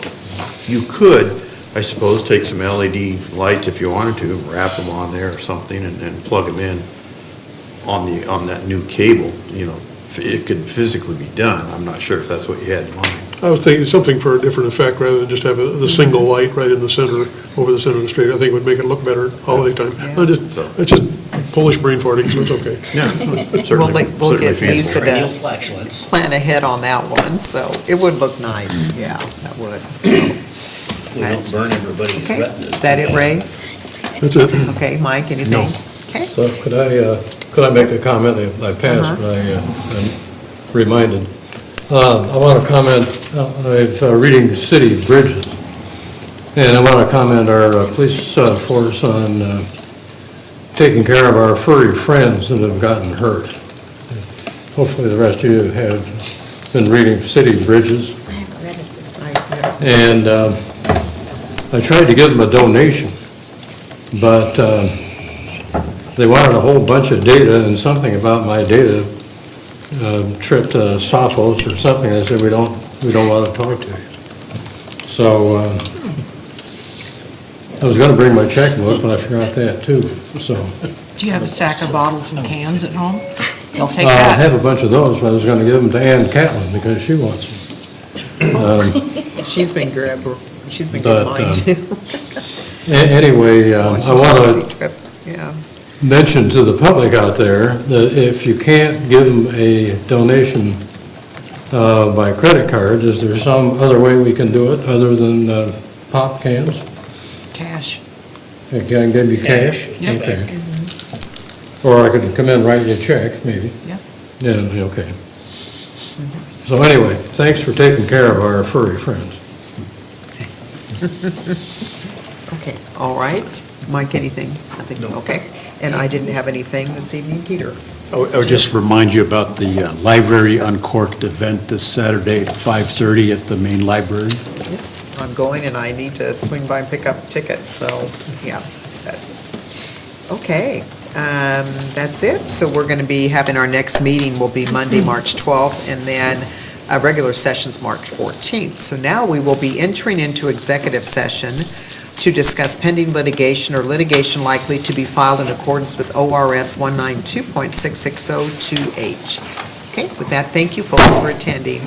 you could, I suppose, take some LED lights if you wanted to, wrap them on there or something, and plug them in on that new cable. You know, it could physically be done. I'm not sure if that's what you had in mind. I was thinking something for a different effect rather than just have the single light right in the center, over the center of the street. I think it would make it look better holiday time. It's just Polish brain farting, so it's okay. We'll get Lisa to Flatulence. plan ahead on that one, so it would look nice, yeah, that would. So. We don't burn everybody's Okay, retinas. is that it, Ray? That's it. Okay, Mike, anything? Okay. So could I make a comment? I passed, but I'm reminded. I want to comment, I'm reading City Bridges, and I want to commend our police force on taking care of our furry friends that have gotten hurt. Hopefully the rest of you have been reading City Bridges. I haven't read it this time. And I tried to give them a donation, but they wanted a whole bunch of data and something about my data tripped Sophos or something. They said, we don't want to talk to you. So I was going to bring my checkbook, but I forgot that too, so. Do you have a stack of bottles and cans at home? They'll take I that. have a bunch of those, but I was going to give them to Ann Catlin because she wants them. She's been good, she's been But, good mine too. Anyway, I want to Yeah. mention to the public out there that if you can't give them a donation by credit card, is there some other way we can do it other than pop cans? Cash. Can I give you cash? Yep. Okay. Or I could come in and write you a check, maybe. Yep. Yeah, okay. So anyway, thanks for taking care of our furry friends. Okay, all right. Mike, anything? Nothing? Okay. And I didn't have anything this evening, Peter. I would just remind you about the Library Uncorked event this Saturday at 5:30 at the main library. I'm going and I need to swing by and pick up tickets, so, yeah. Okay, that's it. So we're going to be having our next meeting will be Monday, March 12th, and then regular session's March 14th. So now we will be entering into executive session to discuss pending litigation or litigation likely to be filed in accordance with ORS 192.660-2H. Okay, with that, thank you folks for attending.